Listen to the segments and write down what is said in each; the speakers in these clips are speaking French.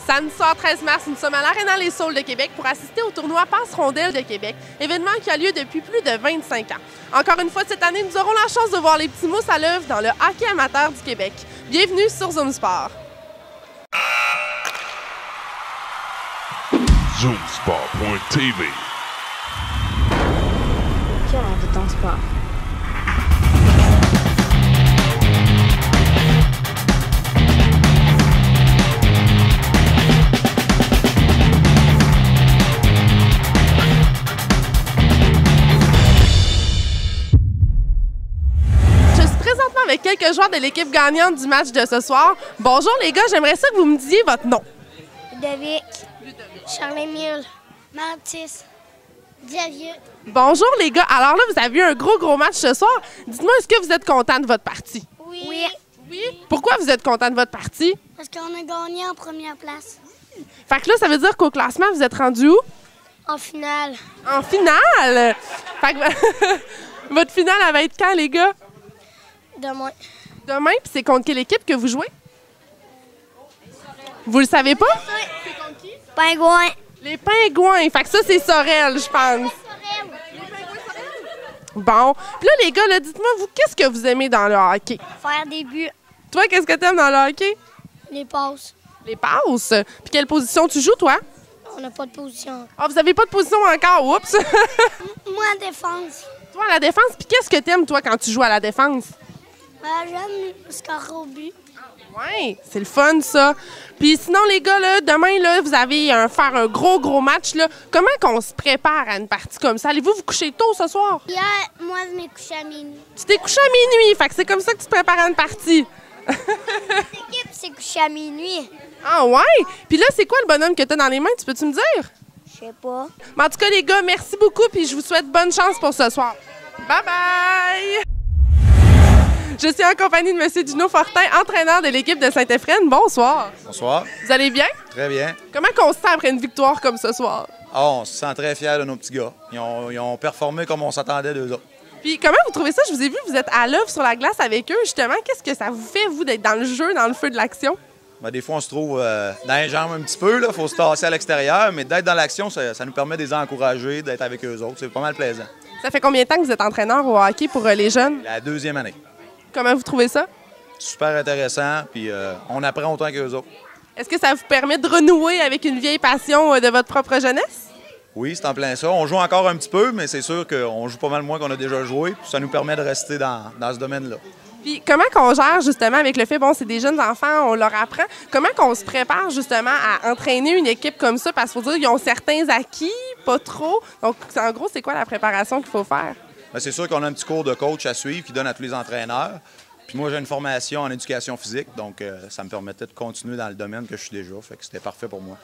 Samedi soir 13 mars, nous sommes à l'Arena Les Saules de Québec pour assister au tournoi Passe-Rondelle de Québec, événement qui a lieu depuis plus de 25 ans. Encore une fois, cette année, nous aurons la chance de voir les petits mousses à l'œuvre dans le hockey amateur du Québec. Bienvenue sur Zoom Sport. ZoomSport.tv. Cœur de ton sport. Avec quelques joueurs de l'équipe gagnante du match de ce soir. Bonjour les gars, j'aimerais ça que vous me disiez votre nom. Ludovic, Charles-Émile, Mathis, Xavier. Bonjour les gars, alors là vous avez eu un gros match ce soir. Dites-moi, est-ce que vous êtes content de votre partie? Oui. Oui? Pourquoi vous êtes content de votre partie? Parce qu'on a gagné en première place. Fait que là, ça veut dire qu'au classement, vous êtes rendu où? En finale. En finale? Fait que votre finale, elle va être quand les gars? Demain. Demain, puis c'est contre quelle équipe que vous jouez? Vous le savez pas? C'est contre qui? Pingouin. Les Pingouins. Fait que ça, c'est Sorel, je pense. Bon. Puis là, les gars, là, dites-moi, vous, qu'est-ce que vous aimez dans le hockey? Faire des buts. Toi, qu'est-ce que t'aimes dans le hockey? Les passes. Les passes. Puis quelle position tu joues, toi? On n'a pas de position. Ah, vous avez pas de position encore. Oups! Moi, en défense. Toi, à la défense. Puis qu'est-ce que t'aimes, toi, quand tu joues à la défense? J'aime scorer au but. Oui, c'est le fun, ça. Puis sinon, les gars, là, demain, là, vous avez faire un gros match. Là. Comment qu'on se prépare à une partie comme ça? Allez-vous vous coucher tôt ce soir? Hier, moi, je m'ai couché à minuit. Tu t'es couché à minuit, fait que c'est comme ça que tu te prépares à une partie. L'équipe s'est couchée à minuit. Ah ouais? Puis là, c'est quoi le bonhomme que t'as dans les mains? Tu peux-tu me dire? Je sais pas. Mais en tout cas, les gars, merci beaucoup, puis je vous souhaite bonne chance pour ce soir. Bye-bye! Je suis en compagnie de M. Dino Fortin, entraîneur de l'équipe de Saint-Éphrem. Bonsoir. Bonsoir. Vous allez bien? Très bien. Comment on se sent après une victoire comme ce soir? Ah, on se sent très fiers de nos petits gars. Ils ont performé comme on s'attendait d'eux autres. Puis comment vous trouvez ça? Je vous ai vu, vous êtes à l'œuvre sur la glace avec eux, justement. Qu'est-ce que ça vous fait, vous, d'être dans le jeu, dans le feu de l'action? Ben, des fois, on se trouve dans les jambes un petit peu. Il faut se tasser à l'extérieur, mais d'être dans l'action, ça nous permet de les encourager, d'être avec eux autres. C'est pas mal plaisant. Ça fait combien de temps que vous êtes entraîneur au hockey pour les jeunes? La deuxième année. Comment vous trouvez ça? Super intéressant, puis on apprend autant qu'eux autres. Est-ce que ça vous permet de renouer avec une vieille passion de votre propre jeunesse? Oui, c'est en plein ça. On joue encore un petit peu, mais c'est sûr qu'on joue pas mal moins qu'on a déjà joué, puis ça nous permet de rester dans ce domaine-là. Puis comment qu'on gère justement avec le fait, bon, c'est des jeunes enfants, on leur apprend, comment qu'on se prépare justement à entraîner une équipe comme ça? Parce qu'il faut dire qu'ils ont certains acquis, pas trop. Donc, en gros, c'est quoi la préparation qu'il faut faire? Bien, c'est sûr qu'on a un petit cours de coach à suivre qui donne à tous les entraîneurs. Puis moi, j'ai une formation en éducation physique, donc ça me permettait de continuer dans le domaine que je suis déjà. Fait que c'était parfait pour moi.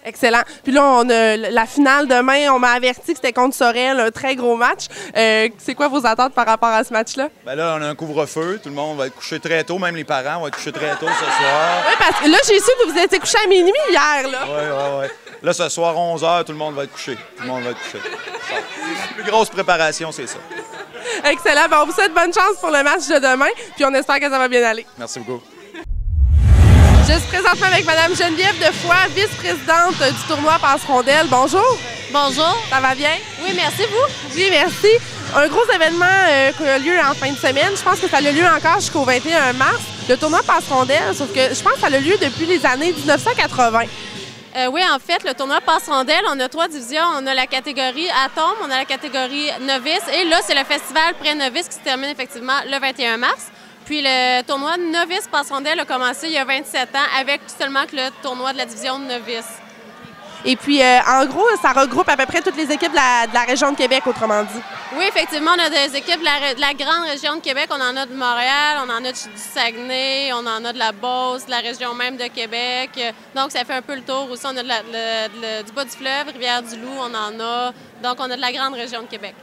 Excellent. Puis là, on a la finale demain. On m'a averti que c'était contre Sorel, un très gros match. C'est quoi vos attentes par rapport à ce match-là? Bien là, on a un couvre-feu. Tout le monde va être couché très tôt, même les parents vont être couchés très tôt ce soir. Oui, parce que là, j'ai su que vous étiez couché à minuit hier, là. Oui. Là, ce soir, 11h, tout le monde va être couché. Tout le monde va être couché. La plus grosse préparation, c'est ça. Excellent. Bon, on vous souhaite bonne chance pour le match de demain, puis on espère que ça va bien aller. Merci beaucoup. Je suis présentement avec Mme Geneviève Defoy, vice-présidente du tournoi Passe-Rondelle. Bonjour. Bonjour. Ça va bien? Oui, merci, vous? Oui, merci. Un gros événement qui a lieu en fin de semaine. Je pense que ça a lieu encore jusqu'au 21 mars. Le tournoi Passe-Rondelle, sauf que je pense que ça a lieu depuis les années 1980. Oui, en fait, le tournoi Passe-Rondelle, on a 3 divisions. On a la catégorie Atome, on a la catégorie Novice, et là, c'est le festival pré-novice qui se termine effectivement le 21 mars. Puis le tournoi Novice Passe-Rondelle a commencé il y a 27 ans avec seulement que le tournoi de la division de Novice. Et puis, en gros, ça regroupe à peu près toutes les équipes de la région de Québec, autrement dit. Oui, effectivement, on a des équipes de la grande région de Québec. On en a de Montréal, on en a du Saguenay, on en a de la Beauce, de la région même de Québec. Donc, ça fait un peu le tour. Aussi, on a du Bas-du-Fleuve, Rivière-du-Loup, on en a. Donc, on a de la grande région de Québec.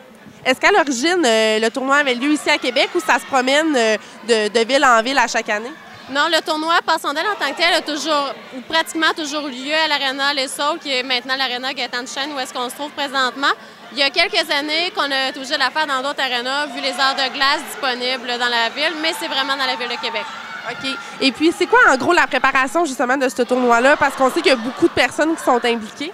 Est-ce qu'à l'origine, le tournoi avait lieu ici à Québec ou ça se promène de ville en ville à chaque année? Non, le tournoi Passe-Rondelle en tant que tel a toujours, ou pratiquement toujours lieu à l'Arena Les Saules, qui est maintenant l'Arena Gaétan-Duchesne, où est-ce qu'on se trouve présentement. Il y a quelques années qu'on a touché l'affaire dans d'autres arénas, vu les aires de glace disponibles dans la ville, mais c'est vraiment dans la ville de Québec. OK. Et puis, c'est quoi, en gros, la préparation, justement, de ce tournoi-là? Parce qu'on sait qu'il y a beaucoup de personnes qui sont impliquées.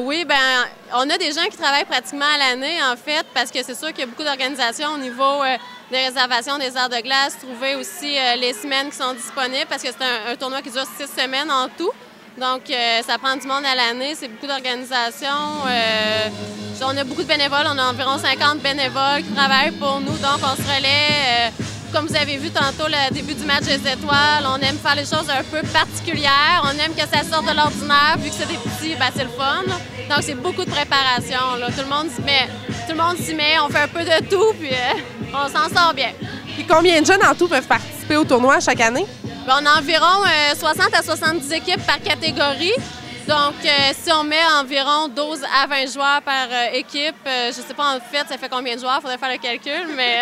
Oui, bien, on a des gens qui travaillent pratiquement à l'année, en fait, parce que c'est sûr qu'il y a beaucoup d'organisations au niveau des réservations des aires de glace, trouver aussi les semaines qui sont disponibles, parce que c'est un tournoi qui dure 6 semaines en tout. Donc, ça prend du monde à l'année, c'est beaucoup d'organisations. On a beaucoup de bénévoles, on a environ 50 bénévoles qui travaillent pour nous, donc on se relaie. Comme vous avez vu tantôt, le début du match des étoiles, on aime faire les choses un peu particulières. On aime que ça sorte de l'ordinaire, vu que c'est des petits, ben, c'est le fun. Donc, c'est beaucoup de préparation, là. Tout le monde s'y met, on fait un peu de tout, puis on s'en sort bien. Puis combien de jeunes en tout peuvent participer au tournoi chaque année? Bien, on a environ 60 à 70 équipes par catégorie. Donc, si on met environ 12 à 20 joueurs par équipe, je ne sais pas en fait ça fait combien de joueurs, il faudrait faire le calcul, mais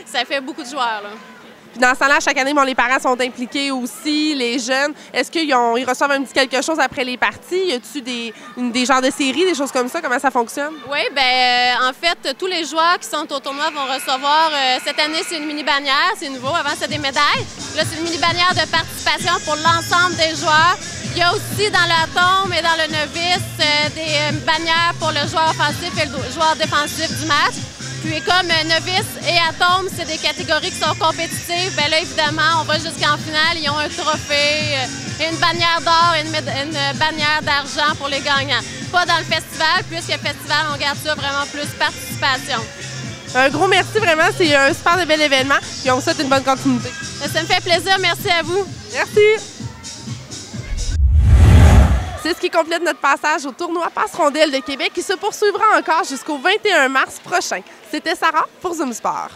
ça fait beaucoup de joueurs, là. Puis dans ce temps-là, chaque année, bon, les parents sont impliqués aussi, les jeunes. Est-ce qu'ils reçoivent un petit quelque chose après les parties? Y a-t-il des genres de séries, des choses comme ça? Comment ça fonctionne? Oui, bien, en fait, tous les joueurs qui sont au tournoi vont recevoir, cette année, c'est une mini-bannière, c'est nouveau. Avant, c'était des médailles. Là, c'est une mini-bannière de participation pour l'ensemble des joueurs. Il y a aussi dans l'atome et dans le novice des bannières pour le joueur offensif et le joueur défensif du match. Puis comme novice et atome, c'est des catégories qui sont compétitives. Bien là, évidemment, on va jusqu'en finale. Ils ont un trophée, une bannière d'or et une bannière d'argent pour les gagnants. Pas dans le festival, puisque le festival, on garde ça vraiment plus participation. Un gros merci vraiment, c'est un super bel événement. Puis on vous souhaite une bonne continuité. Ça me fait plaisir, merci à vous. Merci. C'est ce qui complète notre passage au tournoi Passe-Rondelle de Québec qui se poursuivra encore jusqu'au 21 mars prochain. C'était Sarah pour Zoom Sport.